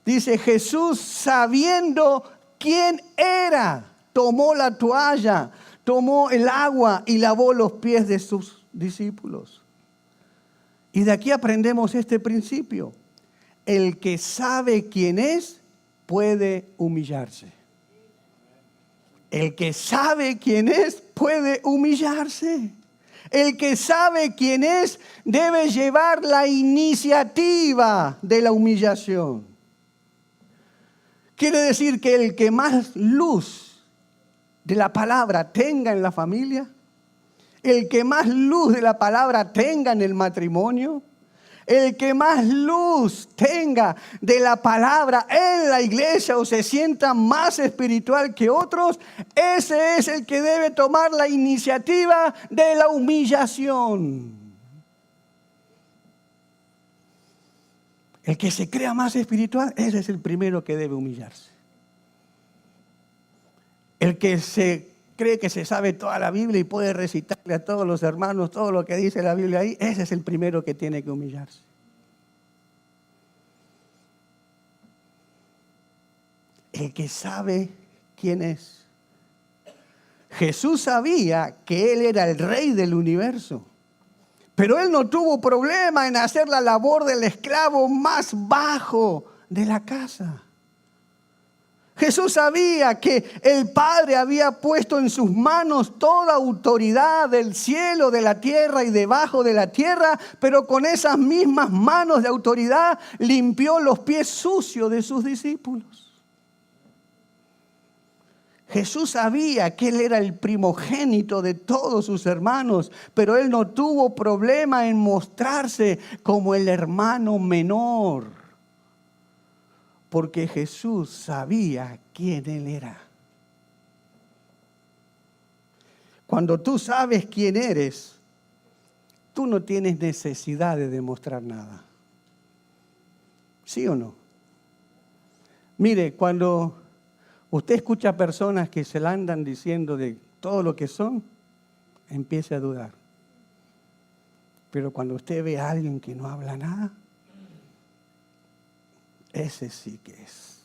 Dice Jesús sabiendo quién era, tomó la toalla, tomó el agua y lavó los pies de sus discípulos. Y de aquí aprendemos este principio. El que sabe quién es, puede humillarse. El que sabe quién es, puede humillarse. El que sabe quién es, debe llevar la iniciativa de la humillación. Quiere decir que el que más luz de la palabra tenga en la familia, el que más luz de la palabra tenga en el matrimonio, el que más luz tenga de la palabra en la iglesia o se sienta más espiritual que otros, ese es el que debe tomar la iniciativa de la humillación. El que se crea más espiritual, ese es el primero que debe humillarse. El que se cree que se sabe toda la Biblia y puede recitarle a todos los hermanos todo lo que dice la Biblia ahí, ese es el primero que tiene que humillarse. El que sabe quién es. Jesús sabía que Él era el Rey del universo. Pero Él no tuvo problema en hacer la labor del esclavo más bajo de la casa. Jesús sabía que el Padre había puesto en sus manos toda autoridad del cielo, de la tierra y debajo de la tierra, pero con esas mismas manos de autoridad limpió los pies sucios de sus discípulos. Jesús sabía que Él era el primogénito de todos sus hermanos, pero Él no tuvo problema en mostrarse como el hermano menor. Porque Jesús sabía quién Él era. Cuando tú sabes quién eres, tú no tienes necesidad de demostrar nada. ¿Sí o no? Mire, cuando usted escucha a personas que se la andan diciendo de todo lo que son, empiece a dudar. Pero cuando usted ve a alguien que no habla nada, ese sí que es.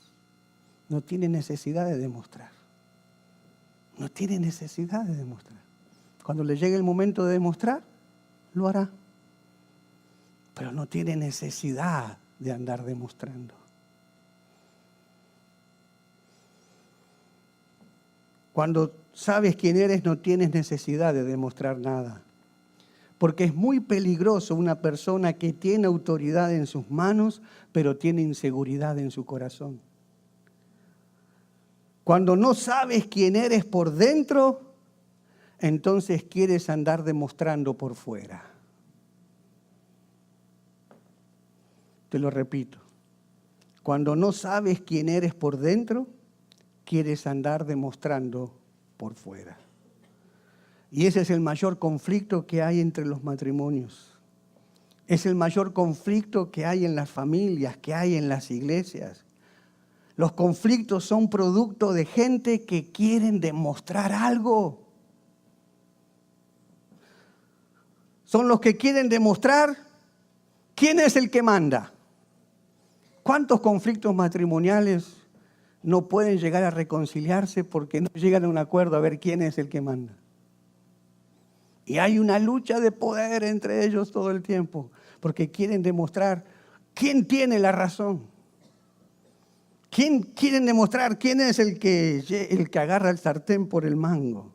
No tiene necesidad de demostrar. No tiene necesidad de demostrar. Cuando le llegue el momento de demostrar, lo hará. Pero no tiene necesidad de andar demostrando. Cuando sabes quién eres, no tienes necesidad de demostrar nada. Porque es muy peligroso una persona que tiene autoridad en sus manos, pero tiene inseguridad en su corazón. Cuando no sabes quién eres por dentro, entonces quieres andar demostrando por fuera. Te lo repito. Cuando no sabes quién eres por dentro, quieres andar demostrando por fuera. Y ese es el mayor conflicto que hay entre los matrimonios. Es el mayor conflicto que hay en las familias, que hay en las iglesias. Los conflictos son producto de gente que quieren demostrar algo. Son los que quieren demostrar quién es el que manda. ¿Cuántos conflictos matrimoniales no pueden llegar a reconciliarse porque no llegan a un acuerdo a ver quién es el que manda? Y hay una lucha de poder entre ellos todo el tiempo, porque quieren demostrar quién tiene la razón. Quieren demostrar quién es el que agarra el sartén por el mango.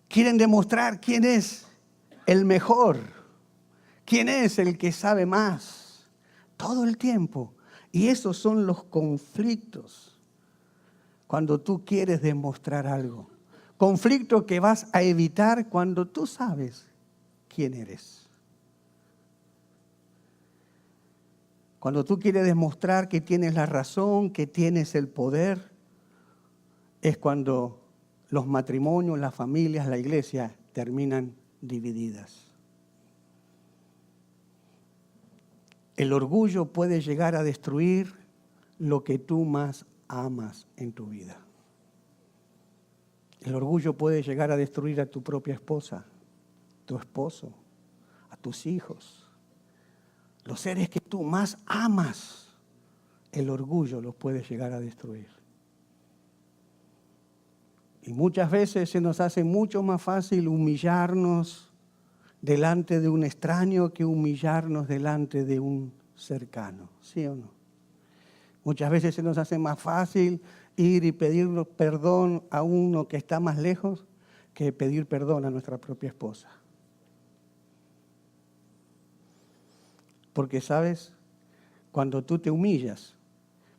Quieren demostrar quién es el mejor, quién es el que sabe más, todo el tiempo. Y esos son los conflictos cuando tú quieres demostrar algo. Conflicto que vas a evitar cuando tú sabes quién eres. Cuando tú quieres demostrar que tienes la razón, que tienes el poder, es cuando los matrimonios, las familias, la iglesia terminan divididas. El orgullo puede llegar a destruir lo que tú más amas en tu vida. El orgullo puede llegar a destruir a tu propia esposa, tu esposo, a tus hijos. Los seres que tú más amas, el orgullo los puede llegar a destruir. Y muchas veces se nos hace mucho más fácil humillarnos delante de un extraño que humillarnos delante de un cercano, ¿sí o no? Muchas veces se nos hace más fácil ir y pedir perdón a uno que está más lejos que pedir perdón a nuestra propia esposa. Porque, ¿sabes? Cuando tú te humillas,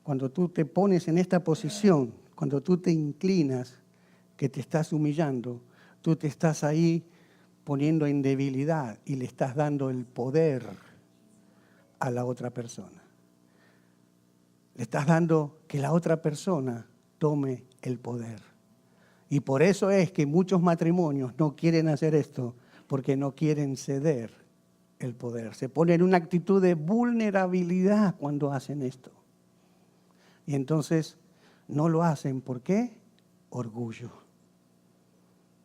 cuando tú te pones en esta posición, cuando tú te inclinas, que te estás humillando, tú te estás ahí poniendo en debilidad y le estás dando el poder a la otra persona. Le estás dando que la otra persona tome el poder. Y por eso es que muchos matrimonios no quieren hacer esto, porque no quieren ceder el poder. Se ponen en una actitud de vulnerabilidad cuando hacen esto. Y entonces no lo hacen. ¿Por qué? Orgullo.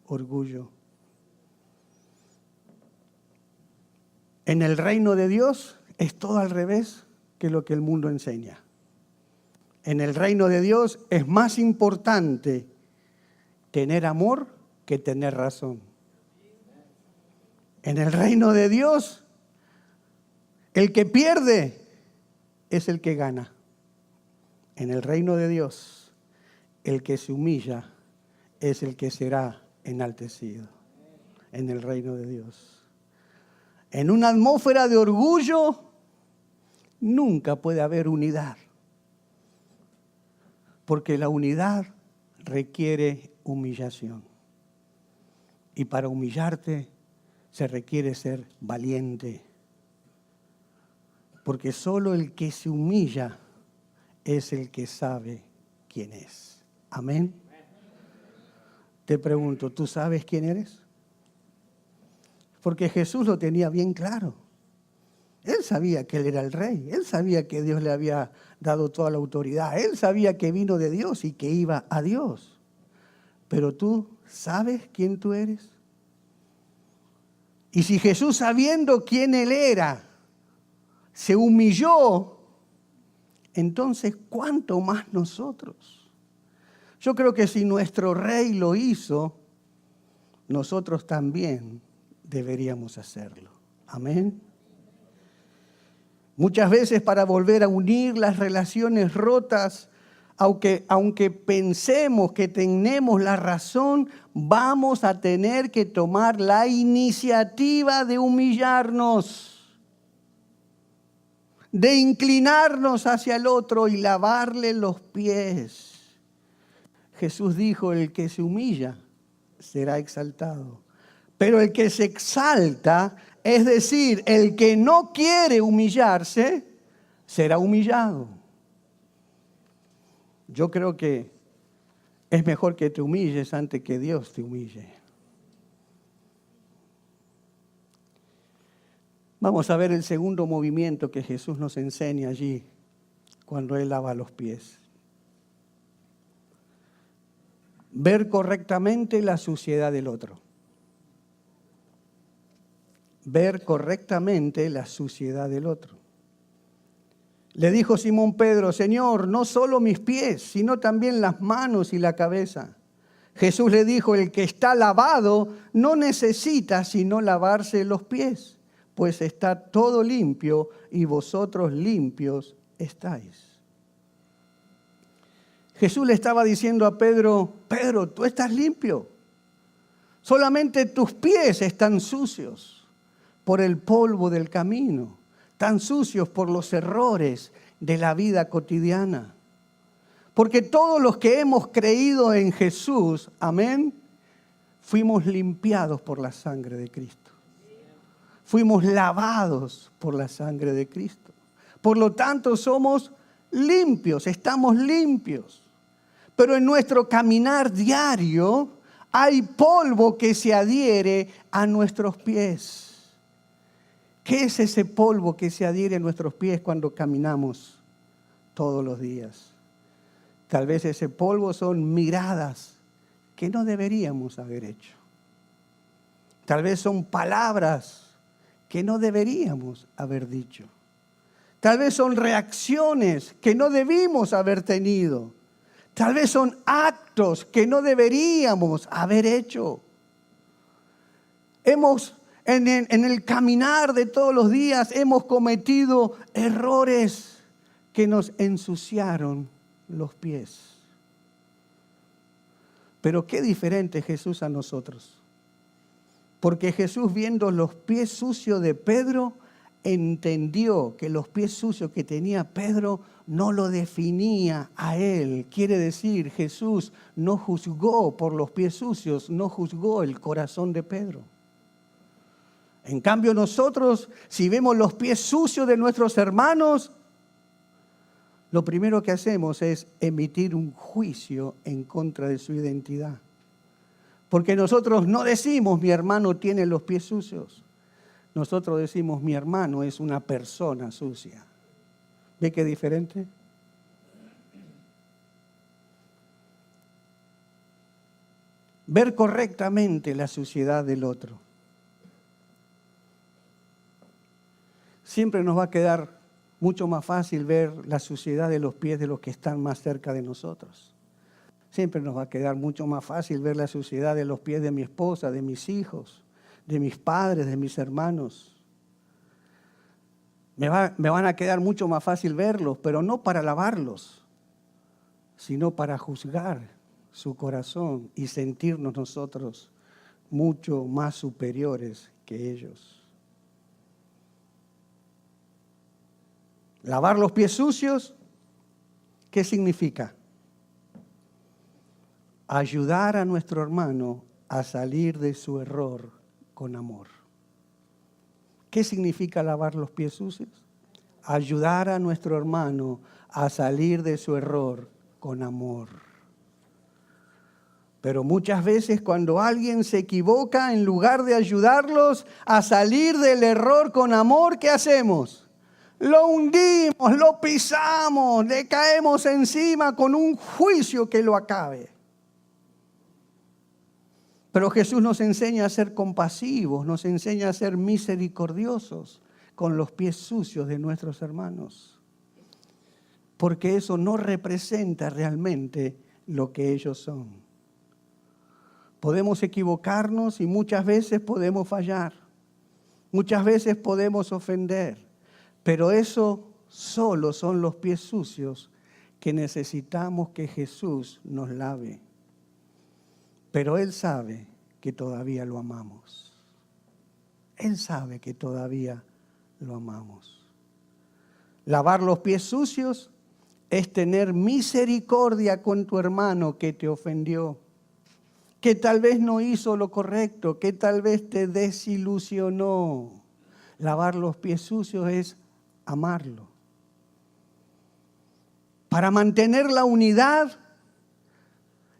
Orgullo. En el reino de Dios es todo al revés que lo que el mundo enseña. En el reino de Dios es más importante tener amor que tener razón. En el reino de Dios, el que pierde es el que gana. En el reino de Dios, el que se humilla es el que será enaltecido. En el reino de Dios. En una atmósfera de orgullo, nunca puede haber unidad. Porque la unidad requiere humillación. Y para humillarte se requiere ser valiente. Porque solo el que se humilla es el que sabe quién es. Amén. Te pregunto, ¿tú sabes quién eres? Porque Jesús lo tenía bien claro. Él sabía que Él era el Rey. Él sabía que Dios le había dado toda la autoridad. Él sabía que vino de Dios y que iba a Dios. Pero tú, ¿sabes quién tú eres? Y si Jesús, sabiendo quién Él era, se humilló, entonces, ¿cuánto más nosotros? Yo creo que si nuestro Rey lo hizo, nosotros también deberíamos hacerlo. Amén. Muchas veces para volver a unir las relaciones rotas, aunque pensemos que tenemos la razón, vamos a tener que tomar la iniciativa de humillarnos, de inclinarnos hacia el otro y lavarle los pies. Jesús dijo, el que se humilla será exaltado, pero el que se exalta, es decir, el que no quiere humillarse, será humillado. Yo creo que es mejor que te humilles antes que Dios te humille. Vamos a ver el segundo movimiento que Jesús nos enseña allí cuando Él lava los pies. Ver correctamente la suciedad del otro. Ver correctamente la suciedad del otro. Le dijo Simón Pedro, Señor, no solo mis pies, sino también las manos y la cabeza. Jesús le dijo, el que está lavado no necesita sino lavarse los pies, pues está todo limpio y vosotros limpios estáis. Jesús le estaba diciendo a Pedro, Pedro, tú estás limpio. Solamente tus pies están sucios por el polvo del camino, tan sucios por los errores de la vida cotidiana. Porque todos los que hemos creído en Jesús, amén, fuimos limpiados por la sangre de Cristo. Fuimos lavados por la sangre de Cristo. Por lo tanto, somos limpios, estamos limpios. Pero en nuestro caminar diario hay polvo que se adhiere a nuestros pies. ¿Qué es ese polvo que se adhiere a nuestros pies cuando caminamos todos los días? Tal vez ese polvo son miradas que no deberíamos haber hecho. Tal vez son palabras que no deberíamos haber dicho. Tal vez son reacciones que no debimos haber tenido. Tal vez son actos que no deberíamos haber hecho. En el caminar de todos los días hemos cometido errores que nos ensuciaron los pies. Pero qué diferente Jesús a nosotros. Porque Jesús, viendo los pies sucios de Pedro, entendió que los pies sucios que tenía Pedro no lo definía a él. Quiere decir, Jesús no juzgó por los pies sucios, no juzgó el corazón de Pedro. En cambio nosotros, si vemos los pies sucios de nuestros hermanos, lo primero que hacemos es emitir un juicio en contra de su identidad. Porque nosotros no decimos, mi hermano tiene los pies sucios. Nosotros decimos, mi hermano es una persona sucia. ¿Ve qué diferente? Ver correctamente la suciedad del otro. Siempre nos va a quedar mucho más fácil ver la suciedad de los pies de los que están más cerca de nosotros. Siempre nos va a quedar mucho más fácil ver la suciedad de los pies de mi esposa, de mis hijos, de mis padres, de mis hermanos. Me van a quedar mucho más fácil verlos, pero no para lavarlos, sino para juzgar su corazón y sentirnos nosotros mucho más superiores que ellos. Lavar los pies sucios, ¿qué significa? Ayudar a nuestro hermano a salir de su error con amor. ¿Qué significa lavar los pies sucios? Ayudar a nuestro hermano a salir de su error con amor. Pero muchas veces cuando alguien se equivoca, en lugar de ayudarlos a salir del error con amor, ¿qué hacemos? Lo hundimos, lo pisamos, le caemos encima con un juicio que lo acabe. Pero Jesús nos enseña a ser compasivos, nos enseña a ser misericordiosos con los pies sucios de nuestros hermanos. Porque eso no representa realmente lo que ellos son. Podemos equivocarnos y muchas veces podemos fallar. Muchas veces podemos ofender. Pero eso solo son los pies sucios que necesitamos que Jesús nos lave. Pero Él sabe que todavía lo amamos. Él sabe que todavía lo amamos. Lavar los pies sucios es tener misericordia con tu hermano que te ofendió, que tal vez no hizo lo correcto, que tal vez te desilusionó. Lavar los pies sucios es amarlo. Para mantener la unidad,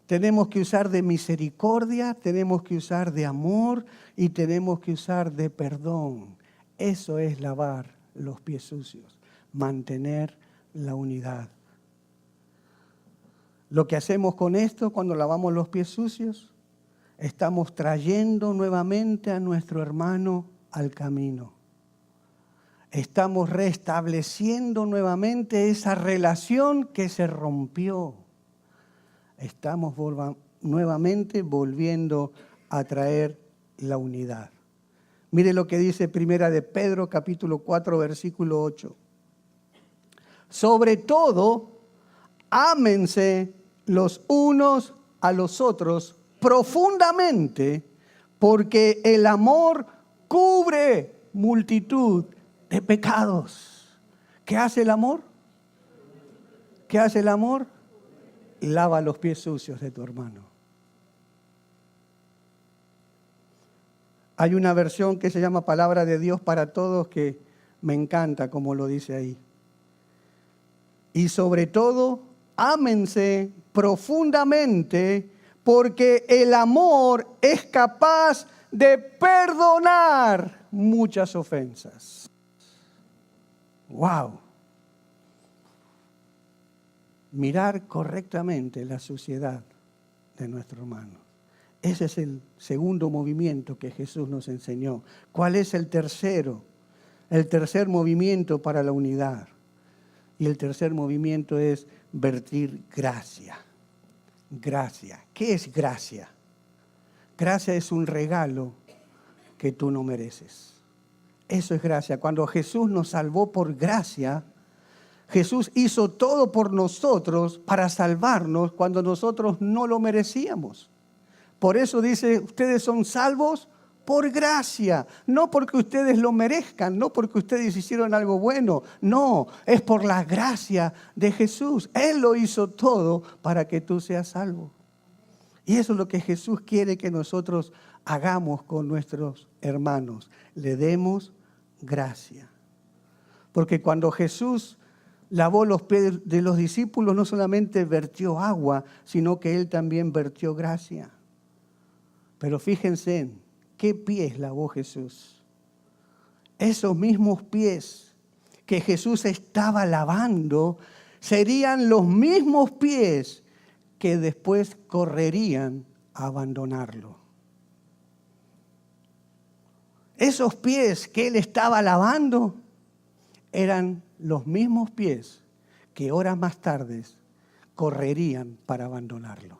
tenemos que usar de misericordia, tenemos que usar de amor y tenemos que usar de perdón. Eso es lavar los pies sucios, mantener la unidad. Lo que hacemos con esto cuando lavamos los pies sucios, estamos trayendo nuevamente a nuestro hermano al camino. Estamos restableciendo nuevamente esa relación que se rompió. Estamos nuevamente volviendo a traer la unidad. Mire lo que dice Primera de Pedro, capítulo 4, versículo 8. Sobre todo, ámense los unos a los otros profundamente, porque el amor cubre multitud de pecados. ¿Qué hace el amor? ¿Qué hace el amor? Lava los pies sucios de tu hermano. Hay una versión que se llama Palabra de Dios para Todos que me encanta como lo dice ahí. Y sobre todo, ámense profundamente, porque el amor es capaz de perdonar muchas ofensas. ¡Wow! Mirar correctamente la suciedad de nuestro hermano. Ese es el segundo movimiento que Jesús nos enseñó. ¿Cuál es el tercero? El tercer movimiento para la unidad. Y el tercer movimiento es vertir gracia. Gracia. ¿Qué es gracia? Gracia es un regalo que tú no mereces. Eso es gracia. Cuando Jesús nos salvó por gracia, Jesús hizo todo por nosotros para salvarnos cuando nosotros no lo merecíamos. Por eso dice, ustedes son salvos por gracia, no porque ustedes lo merezcan, no porque ustedes hicieron algo bueno, no, es por la gracia de Jesús. Él lo hizo todo para que tú seas salvo. Y eso es lo que Jesús quiere que nosotros hagamos con nuestros hermanos, le demos gracia. Porque cuando Jesús lavó los pies de los discípulos, no solamente vertió agua, sino que Él también vertió gracia. Pero fíjense en qué pies lavó Jesús. Esos mismos pies que Jesús estaba lavando serían los mismos pies que después correrían a abandonarlo. Esos pies que Él estaba lavando eran los mismos pies que horas más tarde correrían para abandonarlo.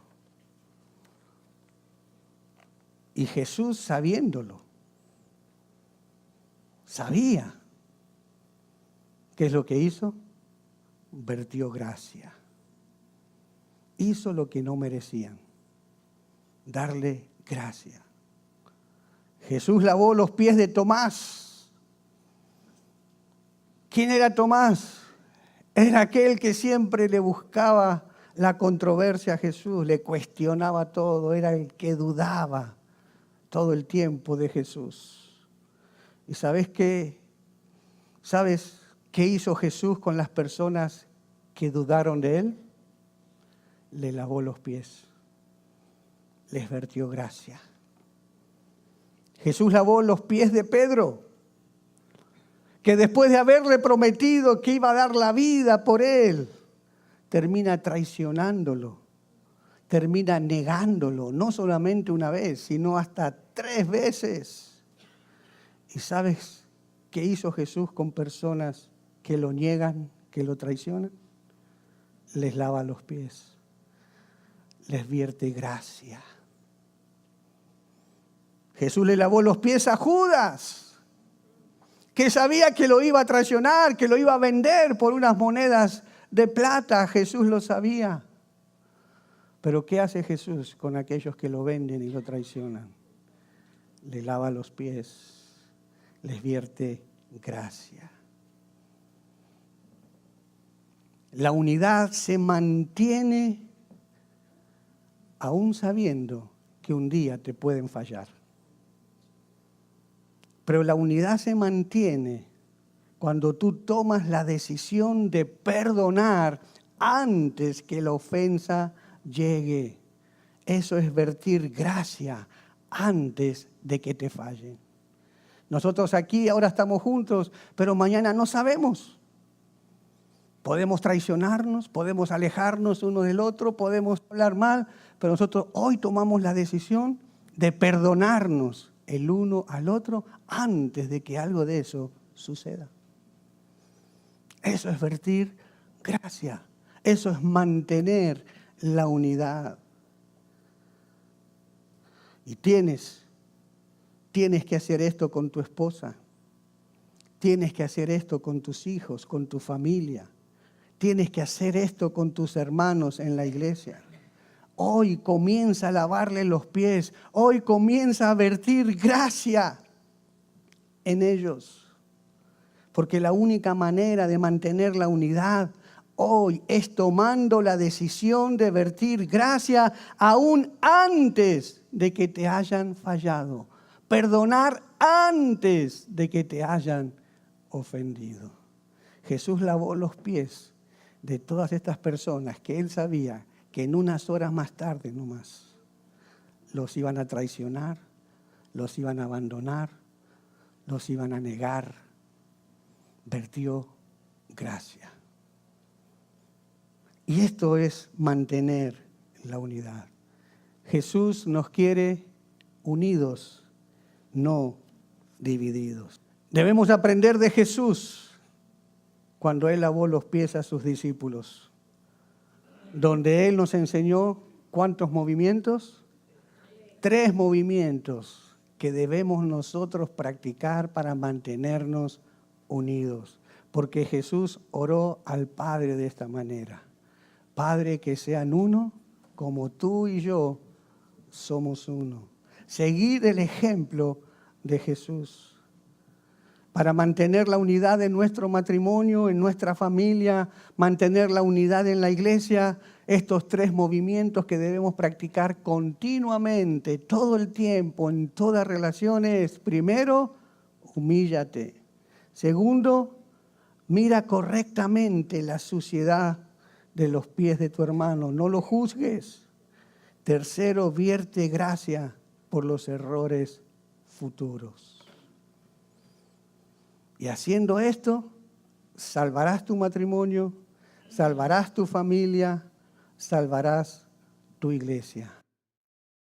Y Jesús, sabiéndolo, sabía. ¿Qué es lo que hizo? Vertió gracia. Hizo lo que no merecían. Darle gracia. Jesús lavó los pies de Tomás. ¿Quién era Tomás? Era aquel que siempre le buscaba la controversia a Jesús, le cuestionaba todo, era el que dudaba todo el tiempo de Jesús. ¿Y sabes qué? ¿Sabes qué hizo Jesús con las personas que dudaron de él, le lavó los pies, les vertió gracia. Jesús lavó los pies de Pedro, que después de haberle prometido que iba a dar la vida por él, termina traicionándolo, termina negándolo, no solamente una vez, sino hasta 3 veces. ¿Y sabes qué hizo Jesús con personas que lo niegan, que lo traicionan? Les lava los pies, les vierte gracia. Jesús le lavó los pies a Judas, que sabía que lo iba a traicionar, que lo iba a vender por unas monedas de plata. Jesús lo sabía. Pero ¿qué hace Jesús con aquellos que lo venden y lo traicionan? Le lava los pies, les vierte gracia. La unidad se mantiene aún sabiendo que un día te pueden fallar. Pero la unidad se mantiene cuando tú tomas la decisión de perdonar antes que la ofensa llegue. Eso es vertir gracia antes de que te fallen. Nosotros aquí ahora estamos juntos, pero mañana no sabemos. Podemos traicionarnos, podemos alejarnos uno del otro, podemos hablar mal, pero nosotros hoy tomamos la decisión de perdonarnos el uno al otro antes de que algo de eso suceda. Eso es vertir gracia, eso es mantener la unidad. Y tienes que hacer esto con tu esposa, tienes que hacer esto con tus hijos, con tu familia, tienes que hacer esto con tus hermanos en la iglesia. Hoy comienza a lavarle los pies, hoy comienza a vertir gracia en ellos. Porque la única manera de mantener la unidad hoy es tomando la decisión de vertir gracia aún antes de que te hayan fallado. Perdonar antes de que te hayan ofendido. Jesús lavó los pies de todas estas personas que él sabía que en unas horas más tarde nomás los iban a traicionar, los iban a abandonar, los iban a negar. Vertió gracia. Y esto es mantener la unidad. Jesús nos quiere unidos, no divididos. Debemos aprender de Jesús cuando Él lavó los pies a sus discípulos, donde Él nos enseñó ¿cuántos movimientos? 3 movimientos que debemos nosotros practicar para mantenernos unidos. Porque Jesús oró al Padre de esta manera: Padre, que sean uno como tú y yo somos uno. Seguid el ejemplo de Jesús. Para mantener la unidad en nuestro matrimonio, en nuestra familia, mantener la unidad en la iglesia, estos 3 movimientos que debemos practicar continuamente, todo el tiempo, en todas relaciones. Primero, humíllate. Segundo, mira correctamente la suciedad de los pies de tu hermano, no lo juzgues. Tercero, vierte gracia por los errores futuros. Y haciendo esto, salvarás tu matrimonio, salvarás tu familia, salvarás tu iglesia.